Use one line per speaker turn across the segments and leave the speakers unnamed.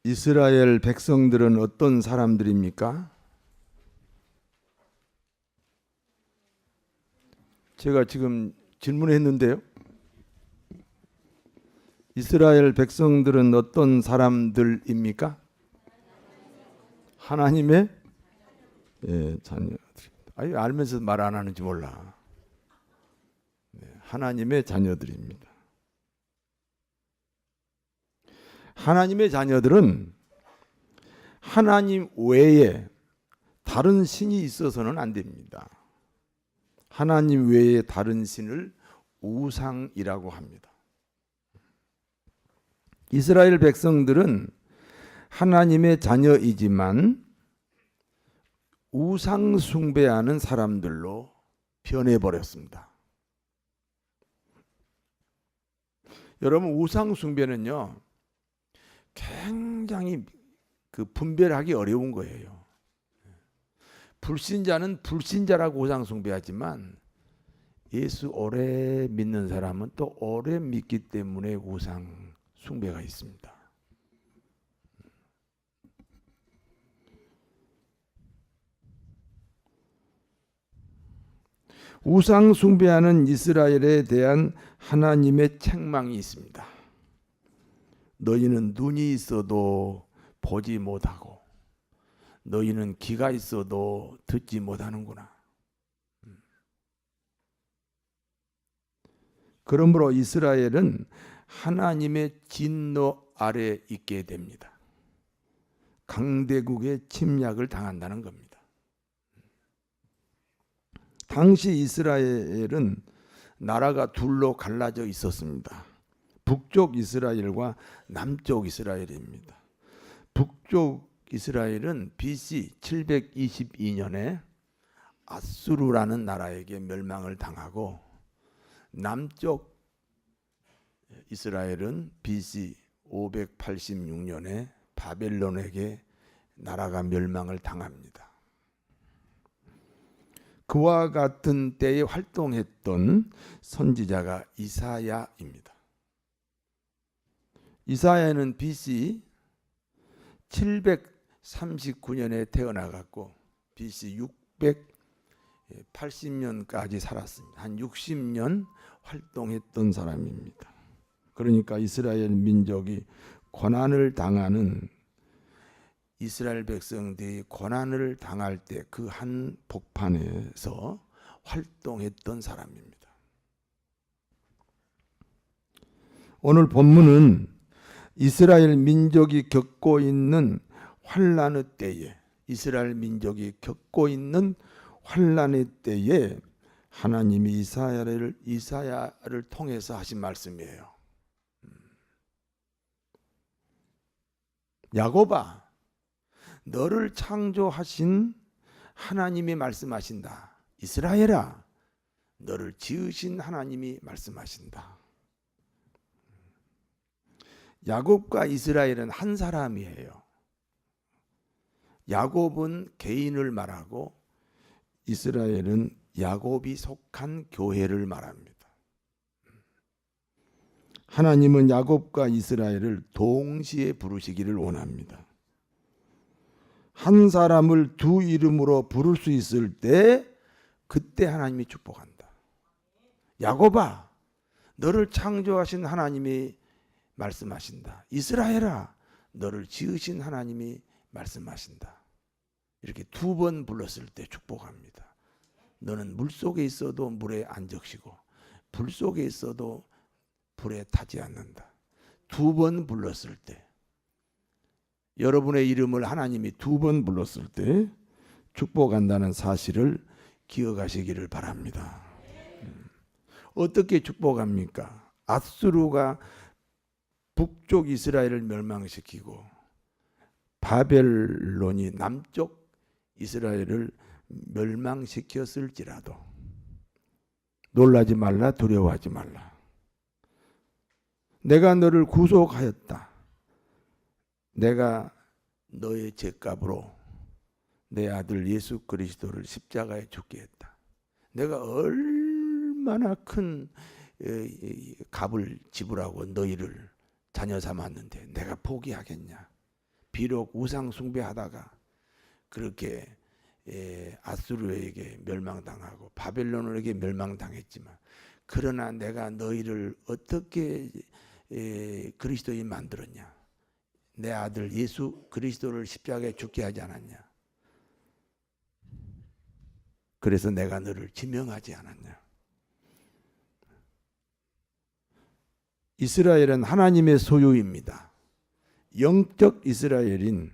이스라엘 백성들은 어떤 사람들입니까? 제가 지금 질문했는데요. 이스라엘 백성들은 어떤 사람들입니까? 하나님의 자녀들. 아니, 알면서 말 안 하는지 몰라. 하나님의 자녀들입니다. 하나님의 자녀들은 하나님 외에 다른 신이 있어서는 안 됩니다. 하나님 외에 다른 신을 우상이라고 합니다. 이스라엘 백성들은 하나님의 자녀이지만 우상 숭배하는 사람들로 변해버렸습니다. 여러분, 우상 숭배는요, 굉장히 분별하기 어려운 거예요. 불신자는 불신자라고 우상 숭배하지만 예수 오래 믿는 사람은 또 오래 믿기 때문에 우상 숭배가 있습니다. 우상 숭배하는 이스라엘에 대한 하나님의 책망이 있습니다. 너희는 눈이 있어도 보지 못하고 너희는 귀가 있어도 듣지 못하는구나. 그러므로 이스라엘은 하나님의 진노 아래 있게 됩니다. 강대국의 침략을 당한다는 겁니다. 당시 이스라엘은 나라가 둘로 갈라져 있었습니다. 북쪽 이스라엘과 남쪽 이스라엘입니다. 북쪽 이스라엘은 BC 722년에 아수르라는 나라에게 멸망을 당하고 남쪽 이스라엘은 BC 586년에 바벨론에게 나라가 멸망을 당합니다. 그와 같은 때에 활동했던 선지자가 이사야입니다. 이사야는 BC 739년에 태어나갔고 BC 680년까지 살았습니다. 한 60년 활동했던 사람입니다. 그러니까 이스라엘 민족이 고난을 당하는 이스라엘 백성들이 고난을 당할 때 그 한 복판에서 활동했던 사람입니다. 오늘 본문은 이스라엘 민족이 겪고 있는 환난의 때에 이스라엘 민족이 겪고 있는 환난의 때에 하나님이 이사야를 통해서 하신 말씀이에요. 야곱아, 너를 창조하신 하나님이 말씀하신다. 이스라엘아, 너를 지으신 하나님이 말씀하신다. 야곱과 이스라엘은 한 사람이에요. 야곱은 개인을 말하고 이스라엘은 야곱이 속한 교회를 말합니다. 하나님은 야곱과 이스라엘을 동시에 부르시기를 원합니다. 한 사람을 두 이름으로 부를 수 있을 때 그때 하나님이 축복한다. 야곱아, 너를 창조하신 하나님이 말씀하신다. 이스라엘아, 너를 지으신 하나님이 말씀하신다. 이렇게 두 번 불렀을 때 축복합니다. 너는 물속에 있어도 물에 안 적시고 불 속에 있어도 불에 타지 않는다. 두 번 불렀을 때, 여러분의 이름을 하나님이 두 번 불렀을 때 축복한다는 사실을 기억하시기를 바랍니다. 어떻게 축복합니까? 아수르가 북쪽 이스라엘을 멸망시키고 바벨론이 남쪽 이스라엘을 멸망시켰을지라도 놀라지 말라, 두려워하지 말라. 내가 너를 구속하였다. 내가 너의 죄값으로 내 아들 예수 그리스도를 십자가에 죽게 했다. 내가 얼마나 큰 값을 지불하고 너희를 자녀 삼았는데 내가 포기하겠냐? 비록 우상 숭배하다가 그렇게 아수르에게 멸망당하고 바벨론에게 멸망당했지만, 그러나 내가 너희를 어떻게 그리스도인 만들었냐? 내 아들 예수 그리스도를 십자가에 죽게 하지 않았냐? 그래서 내가 너를 지명하지 않았냐? 이스라엘은 하나님의 소유입니다. 영적 이스라엘인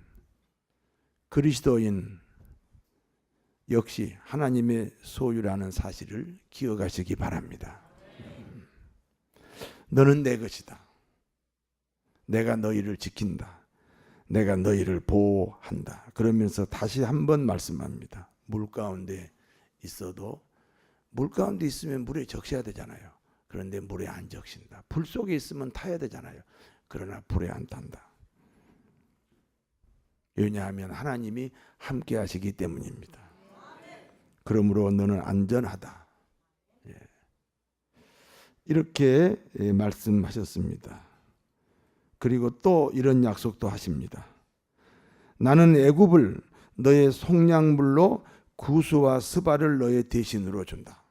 그리스도인 역시 하나님의 소유라는 사실을 기억하시기 바랍니다. 너는 내 것이다. 내가 너희를 지킨다. 내가 너희를 보호한다. 그러면서 다시 한번 말씀합니다. 물 가운데 있어도, 물 가운데 있으면 물에 적셔야 되잖아요. 그런데 물에 안 적신다. 불 속에 있으면 타야 되잖아요. 그러나 불에 안 탄다. 왜냐하면 하나님이 함께 하시기 때문입니다. 그러므로 너는 안전하다. 이렇게 말씀하셨습니다. 그리고 또 이런 약속도 하십니다. 나는 애굽을 너의 속량물로 구수와 스바를 너의 대신으로 준다.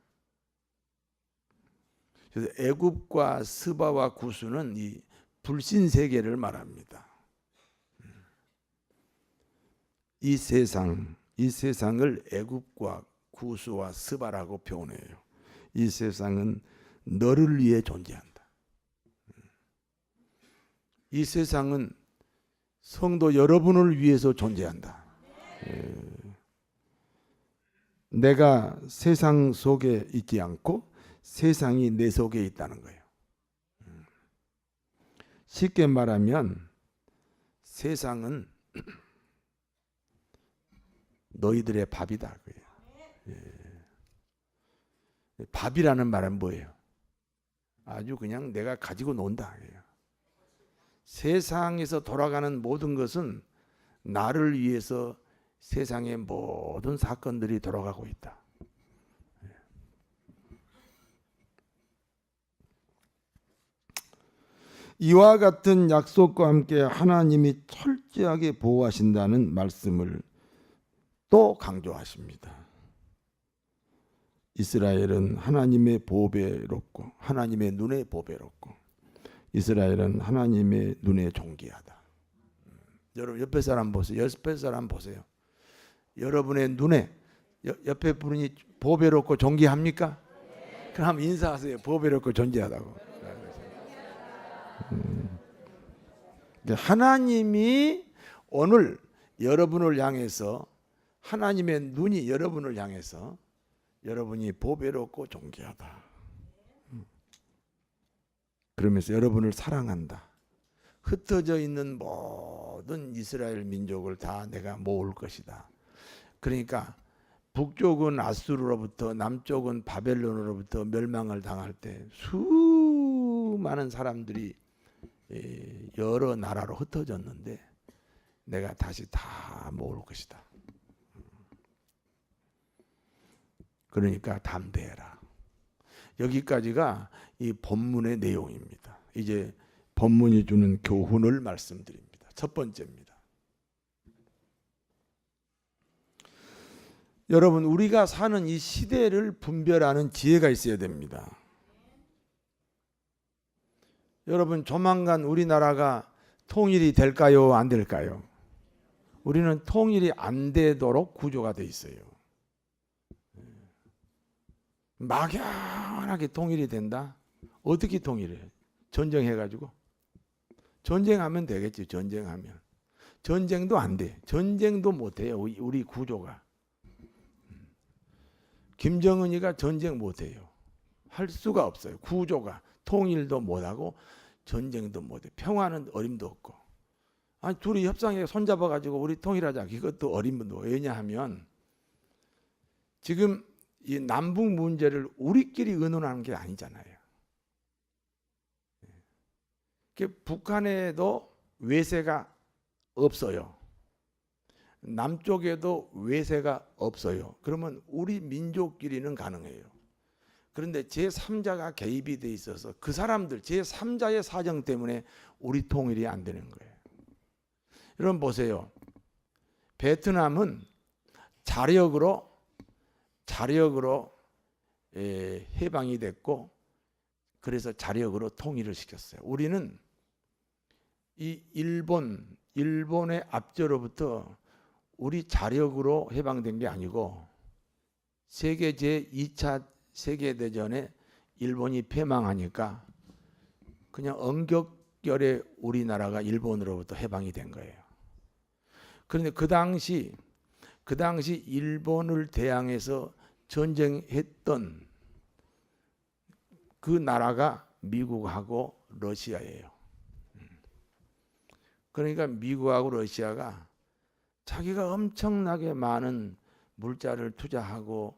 그래서 애굽과 스바와 구수는 이 불신 세계를 말합니다. 이 세상을 애굽과 구수와 스바라고 표현해요. 이 세상은 너를 위해 존재한다. 이 세상은 성도 여러분을 위해서 존재한다. 내가 세상 속에 있지 않고 세상이 내 속에 있다는 거예요. 쉽게 말하면 세상은 너희들의 밥이다. 밥이라는 말은 뭐예요? 아주 그냥 내가 가지고 논다. 세상에서 돌아가는 모든 것은 나를 위해서 세상의 모든 사건들이 돌아가고 있다. 이와 같은 약속과 함께 하나님이 철저하게 보호하신다는 말씀을 또 강조하십니다. 이스라엘은 하나님의 보배롭고 하나님의 눈에 보배롭고 이스라엘은 하나님의 눈에 존귀하다. 여러분 옆에 사람 보세요. 옆에 사람 보세요. 여러분의 눈에 옆에 분이 보배롭고 존귀합니까? 그럼 인사하세요. 보배롭고 존귀하다고. 하나님이 오늘 여러분을 향해서, 하나님의 눈이 여러분을 향해서 여러분이 보배롭고 존귀하다. 그러면서 여러분을 사랑한다. 흩어져 있는 모든 이스라엘 민족을 다 내가 모을 것이다. 그러니까 북쪽은 아수르로부터 남쪽은 바벨론으로부터 멸망을 당할 때 수많은 사람들이 여러 나라로 흩어졌는데 내가 다시 다 모을 것이다. 그러니까 담대해라. 여기까지가 이 본문의 내용입니다. 이제 본문이 주는 교훈을 말씀드립니다. 첫 번째입니다. 여러분, 우리가 사는 이 시대를 분별하는 지혜가 있어야 됩니다. 여러분, 조만간 우리나라가 통일이 될까요? 안 될까요? 우리는 통일이 안 되도록 구조가 돼 있어요. 막연하게 통일이 된다? 어떻게 통일해? 전쟁해가지고? 전쟁하면 되겠지. 전쟁하면. 전쟁도 안 돼. 전쟁도 못해요. 우리 구조가. 김정은이가 전쟁 못해요. 할 수가 없어요. 구조가. 통일도 못하고 전쟁도 못해. 평화는 어림도 없고. 아니 둘이 협상에 손잡아가지고 우리 통일하자. 이것도 어림도. 왜냐하면 지금 이 남북 문제를 우리끼리 의논하는 게 아니잖아요. 북한에도 외세가 없어요. 남쪽에도 외세가 없어요. 그러면 우리 민족끼리는 가능해요. 그런데 제3자가 개입이 돼 있어서 그 사람들 제3자의 사정 때문에 우리 통일이 안 되는 거예요. 여러분 보세요. 베트남은 자력으로 해방이 됐고, 그래서 자력으로 통일을 시켰어요. 우리는 이 일본의 압제로부터 우리 자력으로 해방된 게 아니고, 세계 제2차 세계대전에 일본이 패망하니까 그냥 엉격결에 우리나라가 일본으로부터 해방이 된 거예요. 그런데 그 당시 일본을 대항해서 전쟁했던 그 나라가 미국하고 러시아예요. 그러니까 미국하고 러시아가 자기가 엄청나게 많은 물자를 투자하고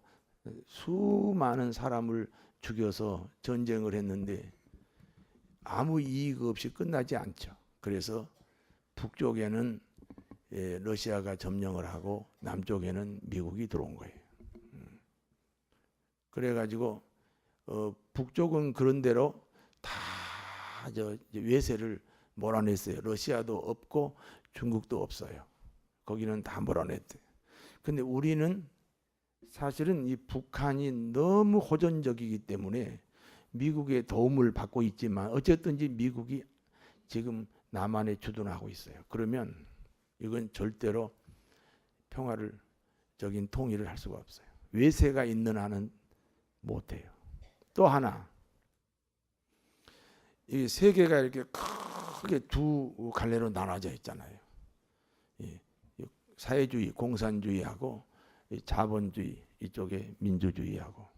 수많은 사람을 죽여서 전쟁을 했는데 아무 이익 없이 끝나지 않죠. 그래서 북쪽에는 러시아가 점령을 하고 남쪽에는 미국이 들어온 거예요. 그래가지고 북쪽은 그런 대로 다 외세를 몰아냈어요. 러시아도 없고 중국도 없어요. 거기는 다 몰아냈대요. 근데 우리는 사실은 이 북한이 너무 호전적이기 때문에 미국의 도움을 받고 있지만 어쨌든지 미국이 지금 남한에 주둔하고 있어요. 그러면 이건 절대로 평화적인 통일을 할 수가 없어요. 외세가 있는 한은 못해요. 또 하나, 이 세계가 이렇게 크게 두 갈래로 나눠져 있잖아요. 사회주의, 공산주의하고 자본주의, 이쪽에 민주주의하고.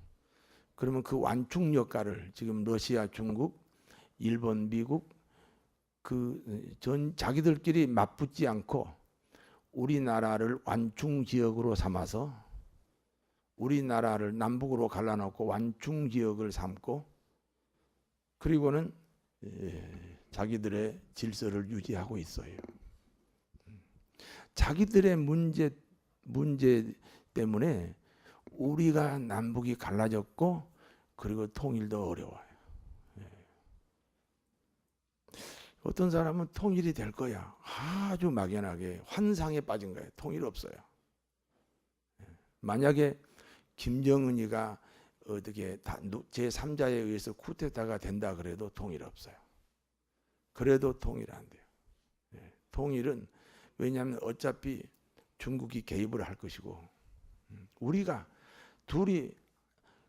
그러면 그 완충 역할을 지금 러시아, 중국, 일본, 미국 자기들끼리 맞붙지 않고 우리나라를 완충 지역으로 삼아서 우리나라를 남북으로 갈라놓고 완충 지역을 삼고, 그리고는 자기들의 질서를 유지하고 있어요. 자기들의 문제 때문에 우리가 남북이 갈라졌고, 그리고 통일도 어려워요. 어떤 사람은 통일이 될 거야. 아주 막연하게 환상에 빠진 거예요. 통일 없어요. 만약에 김정은이가 어떻게 제3자에 의해서 쿠데타가 된다 그래도 통일 없어요. 그래도 통일 안 돼요. 통일은 왜냐하면 어차피 중국이 개입을 할 것이고, 우리가 둘이,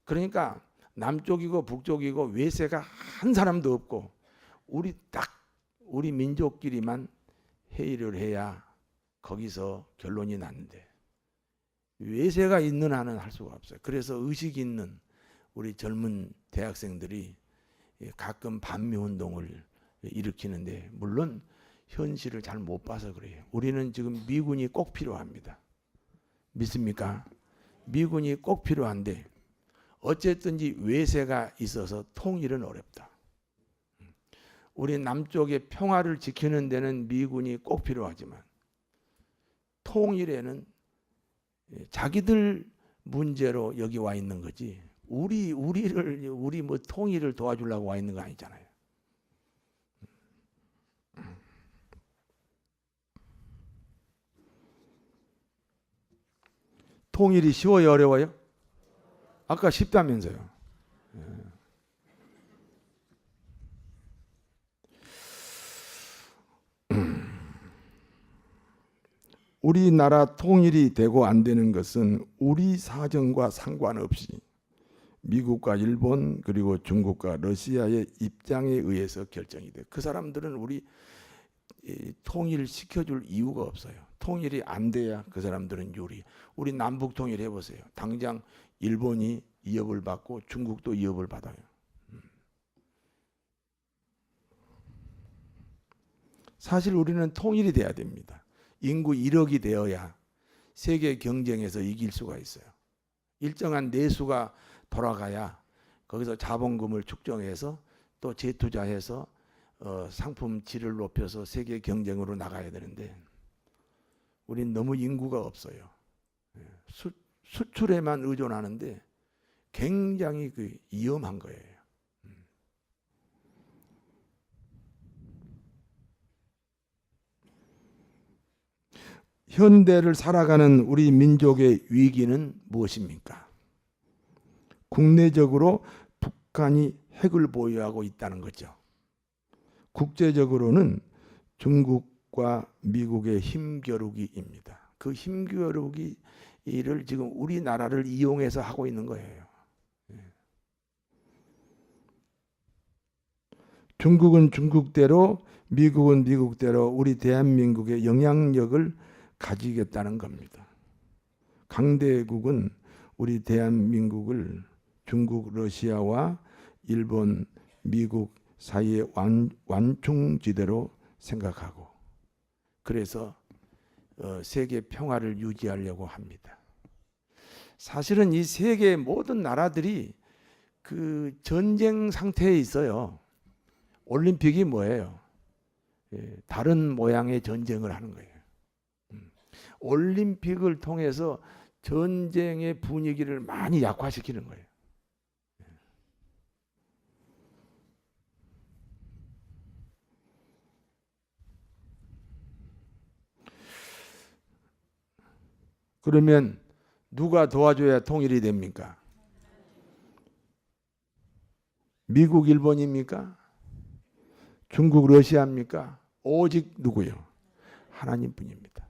그러니까 남쪽이고 북쪽이고 외세가 한 사람도 없고 우리 민족끼리만 회의를 해야 거기서 결론이 나는데, 외세가 있는 한은 할 수가 없어요. 그래서 의식 있는 우리 젊은 대학생들이 가끔 반미운동을 일으키는데, 물론 현실을 잘 못 봐서 그래요. 우리는 지금 미군이 꼭 필요합니다. 믿습니까? 미군이 꼭 필요한데 어쨌든지 외세가 있어서 통일은 어렵다. 우리 남쪽의 평화를 지키는 데는 미군이 꼭 필요하지만 통일에는 자기들 문제로 여기 와 있는 거지 우리 뭐 통일을 도와주려고 와 있는 거 아니잖아요. 통일이 쉬워요, 어려워요? 아까 쉽다면서요. 우리나라 통일이 되고 안 되는 것은 우리 사정과 상관없이 미국과 일본 그리고 중국과 러시아의 입장에 의해서 결정이 돼. 그 사람들은 우리 통일시켜줄 이유가 없어요. 통일이 안 돼야 그 사람들은 유리. 우리 남북 통일 해보세요. 당장 일본이 위협을 받고 중국도 위협을 받아요. 사실 우리는 통일이 돼야 됩니다. 인구 1억이 되어야 세계 경쟁에서 이길 수가 있어요. 일정한 내수가 돌아가야 거기서 자본금을 축적해서 또 재투자해서 상품 질을 높여서 세계 경쟁으로 나가야 되는데 우린 너무 인구가 없어요. 수출에만 의존하는데 굉장히 위험한 거예요. 현대를 살아가는 우리 민족의 위기는 무엇입니까? 국내적으로 북한이 핵을 보유하고 있다는 거죠. 국제적으로는 중국과 미국의 힘겨루기입니다. 그 힘겨루기를 지금 우리나라를 이용해서 하고 있는 거예요. 중국은 중국대로, 미국은 미국대로 우리 대한민국의 영향력을 가지겠다는 겁니다. 강대국은 우리 대한민국을 중국, 러시아와 일본, 미국 사이의 완충지대로 생각하고, 그래서 세계 평화를 유지하려고 합니다. 사실은 이 세계 모든 나라들이 그 전쟁 상태에 있어요. 올림픽이 뭐예요? 다른 모양의 전쟁을 하는 거예요. 올림픽을 통해서 전쟁의 분위기를 많이 약화시키는 거예요. 그러면 누가 도와줘야 통일이 됩니까? 미국, 일본입니까? 중국, 러시아입니까? 오직 누구요? 하나님뿐입니다.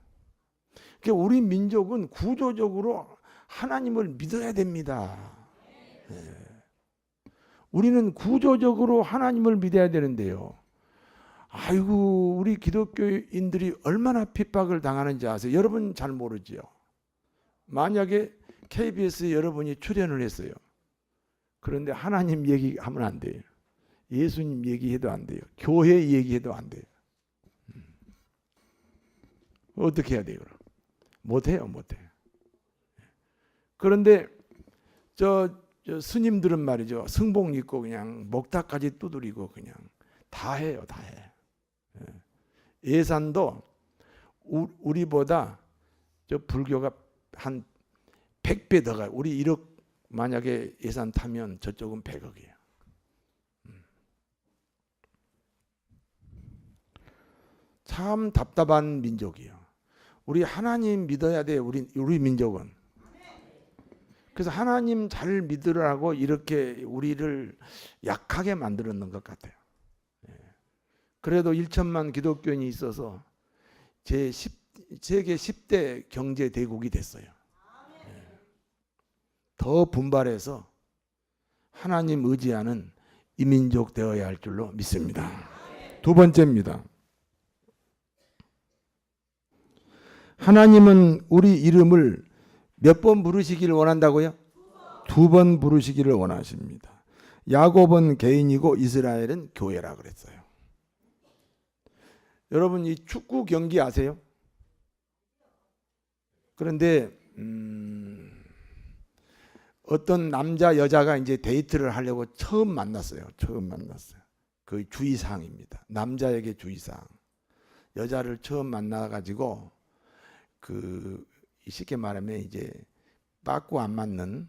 그러니까 우리 민족은 구조적으로 하나님을 믿어야 됩니다. 우리는 구조적으로 하나님을 믿어야 되는데요. 아이고, 우리 기독교인들이 얼마나 핍박을 당하는지 아세요? 여러분 잘 모르지요. 만약에 KBS에 여러분이 출연을 했어요. 그런데 하나님 얘기하면 안 돼요. 예수님 얘기해도 안 돼요. 교회 얘기해도 안 돼요. 어떻게 해야 돼요? 그럼? 못해요. 그런데 저 스님들은 말이죠. 승복 입고 그냥 목탁까지 두드리고 그냥 다 해요. 다 해. 예산도 우리보다 저 불교가 한 100배 더 가요. 우리 1억 만약에 예산 타면 저쪽은 100억이에요. 참 답답한 민족이에요. 우리 하나님 믿어야 돼. 우리 민족은. 그래서 하나님 잘 믿으라고 이렇게 우리를 약하게 만들었는 것 같아요. 그래도 1천만 기독교인이 있어서 세계 10대 경제 대국이 됐어요. 더 분발해서 하나님 의지하는 이민족 되어야 할 줄로 믿습니다. 두 번째입니다. 하나님은 우리 이름을 몇 번 부르시기를 원한다고요? 2번 부르시기를 원하십니다. 야곱은 개인이고 이스라엘은 교회라 그랬어요. 여러분 이 축구 경기 아세요? 그런데 어떤 남자 여자가 이제 데이트를 하려고 처음 만났어요. 그 주의사항입니다. 남자에게 주의사항. 여자를 처음 만나가지고 쉽게 말하면 이제 빠꾸 안 맞는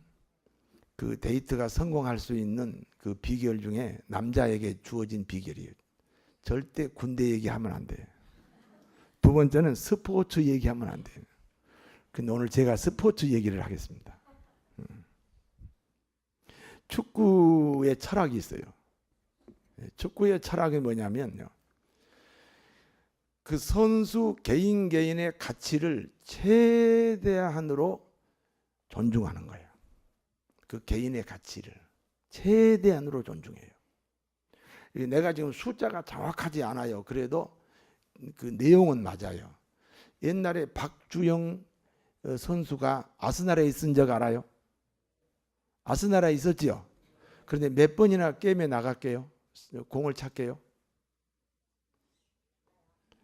그 데이트가 성공할 수 있는 그 비결 중에 남자에게 주어진 비결이에요. 절대 군대 얘기하면 안 돼요. 두 번째는 스포츠 얘기하면 안 돼요. 근데 오늘 제가 스포츠 얘기를 하겠습니다. 축구의 철학이 있어요. 축구의 철학이 뭐냐면요. 그 선수 개인의 가치를 최대한으로 존중하는 거예요. 그 개인의 가치를 최대한으로 존중해요. 내가 지금 숫자가 정확하지 않아요. 그래도 그 내용은 맞아요. 옛날에 박주영 선수가 아스날에 있은 적 알아요? 아스날에 있었지요. 그런데 몇 번이나 게임에 나갈게요. 공을 찾게요.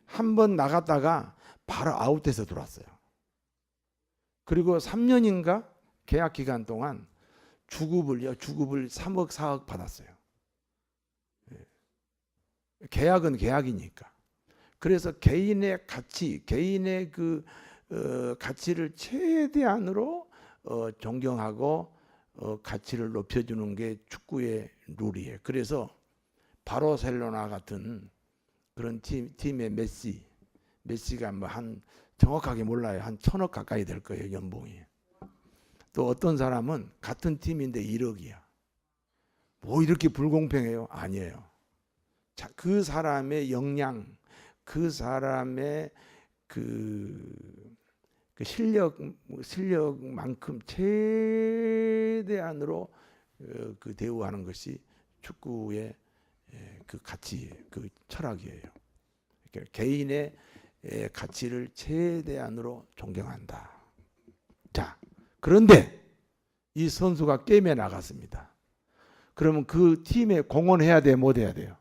한 번 나갔다가 바로 아웃돼서 들어왔어요. 그리고 3년인가 계약 기간 동안 주급을 3억 4억 받았어요. 계약은 계약이니까. 그래서 개인의 가치, 개인의 그 가치를 최대한으로 존경하고 가치를 높여주는 게 축구의 룰이에요. 그래서 바르셀로나 같은 그런 팀의 메시가 뭐 한 정확하게 몰라요. 한 1,000억 가까이 될 거예요, 연봉이. 또 어떤 사람은 같은 팀인데 1억이야. 뭐 이렇게 불공평해요? 아니에요. 자, 그 사람의 역량, 그 사람의 그 실력만큼 최대한으로 그 대우하는 것이 축구의 그 가치, 그 철학이에요. 그러니까 개인의 가치를 최대한으로 존경한다. 자, 그런데 이 선수가 게임에 나갔습니다. 그러면 그 팀에 공헌해야 돼, 못 해야 돼요?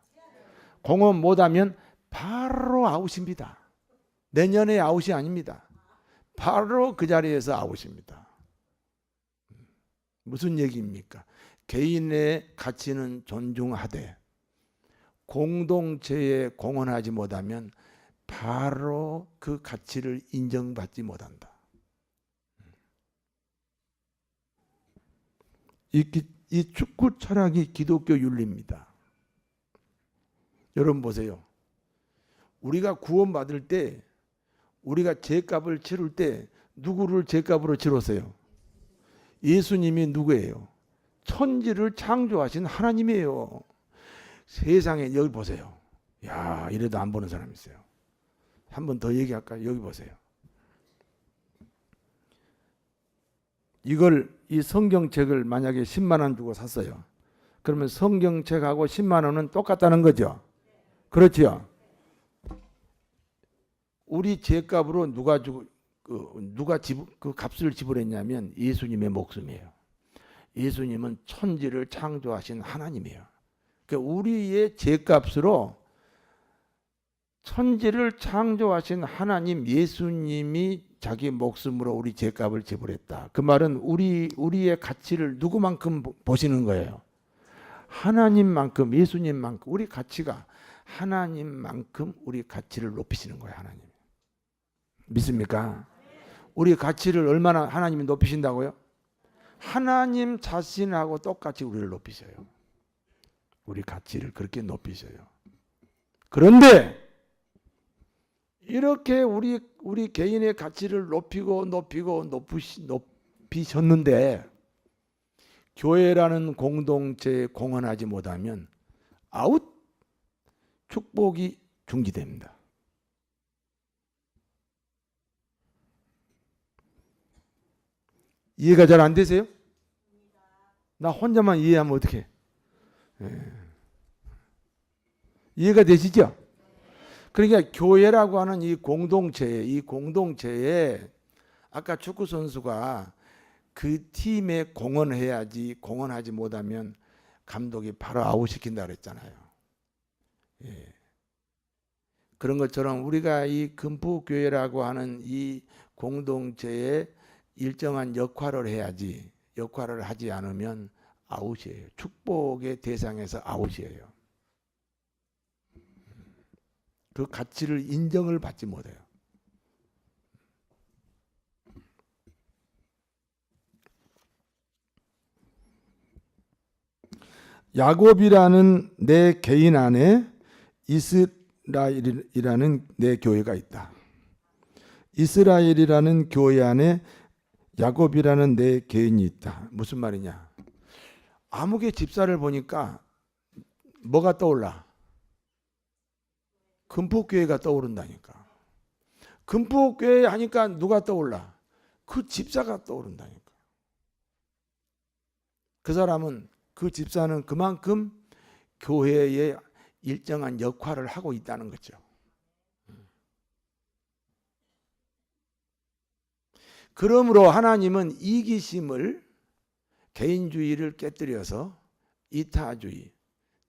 공헌 못하면 바로 아웃입니다. 내년에 아웃이 아닙니다. 바로 그 자리에서 아웃입니다. 무슨 얘기입니까? 개인의 가치는 존중하되 공동체에 공헌하지 못하면 바로 그 가치를 인정받지 못한다. 이 축구 철학이 기독교 윤리입니다. 여러분 보세요. 우리가 구원받을 때, 우리가 죄값을 치를 때 누구를 죄값으로 치렀어요? 예수님이 누구예요? 천지를 창조하신 하나님이에요. 세상에, 여기 보세요. 야, 이래도 안 보는 사람 있어요. 한 번 더 얘기할까요? 여기 보세요. 이 성경책을 만약에 10만 원 주고 샀어요. 그러면 성경책하고 10만 원은 똑같다는 거죠. 그렇죠? 우리 죄값으로 누가 그 값을 지불했냐면 예수님의 목숨이에요. 예수님은 천지를 창조하신 하나님이에요. 그러니까 우리의 죄값으로 천지를 창조하신 하나님 예수님이 자기 목숨으로 우리 죄값을 지불했다. 그 말은 우리의 가치를 누구만큼 보시는 거예요? 하나님만큼, 예수님만큼. 우리 가치가 하나님만큼 우리 가치를 높이시는 거예요. 하나님. 믿습니까? 우리 가치를 얼마나 하나님이 높이신다고요? 하나님 자신하고 똑같이 우리를 높이셔요. 우리 가치를 그렇게 높이셔요. 그런데 이렇게 우리 개인의 가치를 높이셨는데 교회라는 공동체에 공헌하지 못하면 아웃, 축복이 중지됩니다. 이해가 잘 안 되세요? 나 혼자만 이해하면 어떡해? 이해가 되시죠? 그러니까 교회라고 하는 이 공동체에 아까 축구 선수가 그 팀에 공헌해야지, 공헌하지 못하면 감독이 바로 아웃시킨다 그랬잖아요. 예. 그런 것처럼 우리가 이 금포교회라고 하는 이 공동체에 일정한 역할을 해야지, 역할을 하지 않으면 아웃이에요. 축복의 대상에서 아웃이에요. 그 가치를 인정을 받지 못해요. 야곱이라는 내 개인 안에 이스라엘이라는 내 교회가 있다. 이스라엘이라는 교회 안에 야곱이라는 내 개인이 있다. 무슨 말이냐? 암흑의 집사를 보니까 뭐가 떠올라? 금포교회가 떠오른다니까. 금포교회 하니까 누가 떠올라? 그 집사가 떠오른다니까. 그 사람은, 그 집사는 그만큼 교회에 일정한 역할을 하고 있다는 거죠. 그러므로 하나님은 이기심을, 개인주의를 깨뜨려서 이타주의,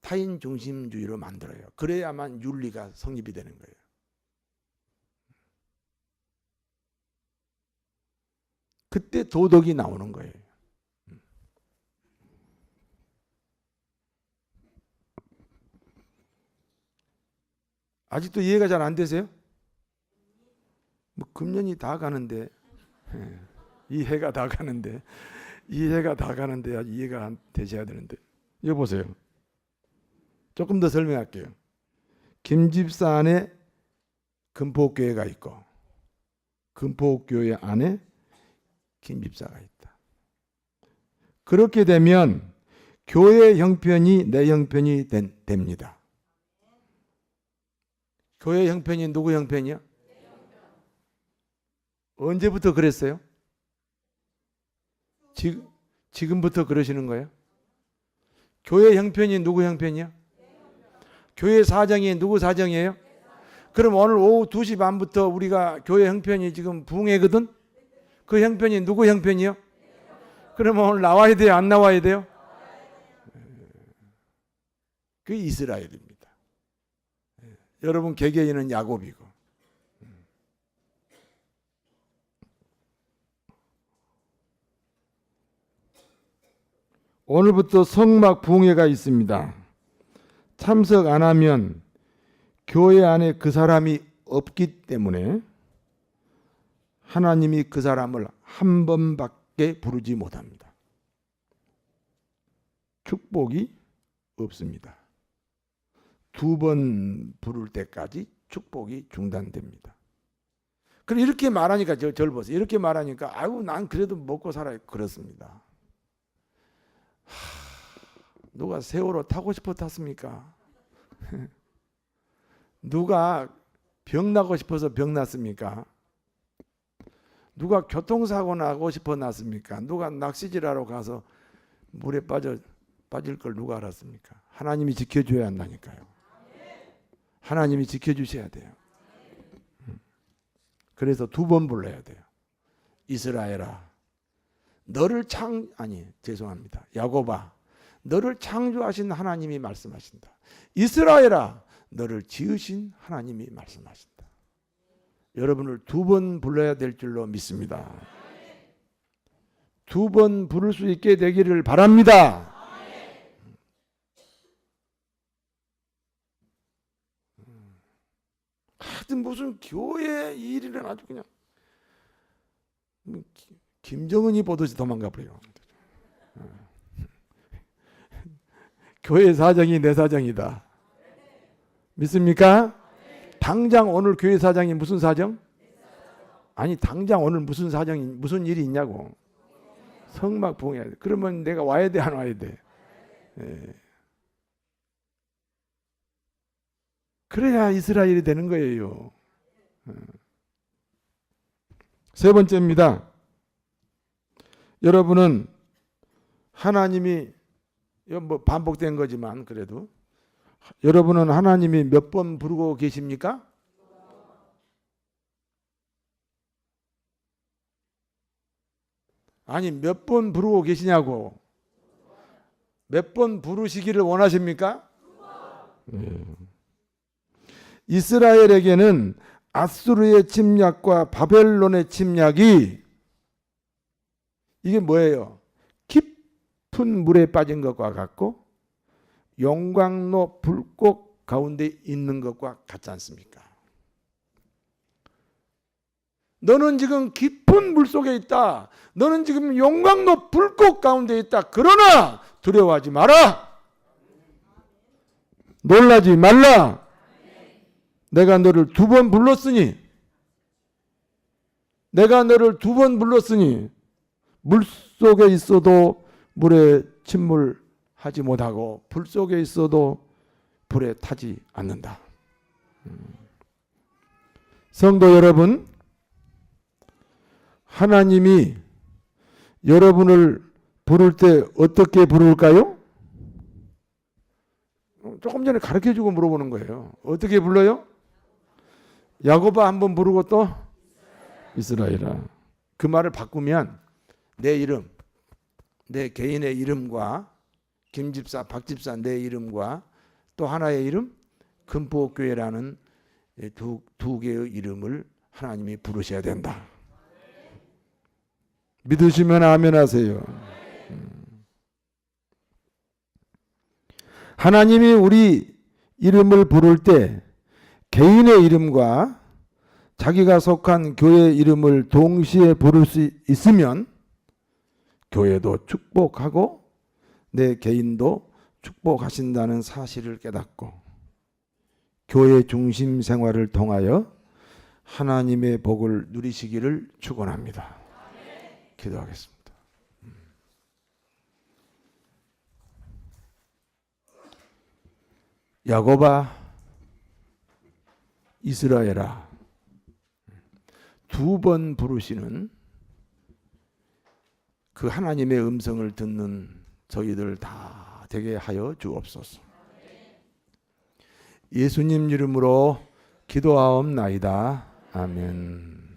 타인 중심주의로 만들어요. 그래야만 윤리가 성립이 되는 거예요. 그때 도덕이 나오는 거예요. 아직도 이해가 잘 안 되세요? 뭐 금년이 다 가는데, 이 해가 다 가는데, 이해가 되셔야 되는데. 이거 보세요. 조금 더 설명할게요. 김집사 안에 금포교회가 있고, 금포교회 안에 김 집사가 있다. 그렇게 되면 교회 형편이 내 형편이 됩니다. 교회 형편이 누구 형편이야? 언제부터 그랬어요? 지금부터 그러시는 거예요? 교회 형편이 누구 형편이야? 교회 사정이 누구 사정이에요? 그럼 오늘 오후 2시 반부터 우리가 교회 형편이 지금 부흥회거든? 그 형편이 누구 형편이요? 그러면 오늘 나와야 돼요? 안 나와야 돼요? 그게 이스라엘입니다. 여러분 개개인은 야곱이고. 오늘부터 성막 부흥회가 있습니다. 참석 안 하면 교회 안에 그 사람이 없기 때문에 하나님이 그 사람을 한 번밖에 부르지 못합니다. 축복이 없습니다. 2번 부를 때까지 축복이 중단됩니다. 그럼 이렇게 말하니까 저를 보세요. 이렇게 말하니까 아이고 난 그래도 먹고 살아요. 그렇습니다. 누가 세월호 타고 싶어 탔습니까? 누가 병 나고 싶어서 병 났습니까? 누가 교통사고 나고 싶어 났습니까? 누가 낚시질하러 가서 물에 빠질 걸 누가 알았습니까? 하나님이 지켜줘야 한다니까요. 하나님이 지켜주셔야 돼요. 그래서 2번 불러야 돼요. 이스라엘아, 죄송합니다. 야곱아, 너를 창조하신 하나님이 말씀하신다. 이스라엘아, 너를 지으신 하나님이 말씀하신다. 여러분을 2번 불러야 될 줄로 믿습니다. 2번 부를 수 있게 되기를 바랍니다. 하여튼 무슨 교회 일이란 아주 그냥 김정은이 보듯이 도망가 버려요. 교회 사정이 내 사정이다. 믿습니까? 당장 오늘 교회 사정이 무슨 사정? 아니 당장 오늘 무슨 사정이 무슨 일이 있냐고. 성막 부흥해야 돼. 그러면 내가 와야 돼 안 와야 돼? 예. 그래야 이스라엘이 되는 거예요. 3번째입니다. 여러분은 하나님이 뭐 반복된 거지만 그래도 여러분은 하나님이 몇 번 부르고 계십니까? 아니 몇 번 부르고 계시냐고. 몇 번 부르시기를 원하십니까? 이스라엘에게는 아수르의 침략과 바벨론의 침략이 이게 뭐예요? 깊은 물에 빠진 것과 같고 용광로 불꽃 가운데 있는 것과 같지 않습니까? 너는 지금 깊은 물 속에 있다. 너는 지금 용광로 불꽃 가운데 있다. 그러나 두려워하지 마라. 놀라지 말라. 내가 너를 2번 불렀으니 물 속에 있어도 물에 침몰하지 못하고 불 속에 있어도 불에 타지 않는다. 성도 여러분, 하나님이 여러분을 부를 때 어떻게 부를까요? 조금 전에 가르쳐주고 물어보는 거예요. 어떻게 불러요? 야곱아 한번 부르고 또 이스라엘아. 그 말을 바꾸면 내 이름, 내 개인의 이름과 김집사, 박집사 내 이름과 또 하나의 이름 금포교회라는 두 개의 이름을 하나님이 부르셔야 된다. 믿으시면 아멘 하세요. 하나님이 우리 이름을 부를 때 개인의 이름과 자기가 속한 교회 이름을 동시에 부를 수 있으면 교회도 축복하고 내 개인도 축복하신다는 사실을 깨닫고 교회 중심 생활을 통하여 하나님의 복을 누리시기를 축원합니다. 기도하겠습니다. 야곱아, 이스라엘아, 두 번 부르시는 그 하나님의 음성을 듣는 저희들 다 되게 하여 주옵소서. 예수님 이름으로 기도하옵나이다. 아멘.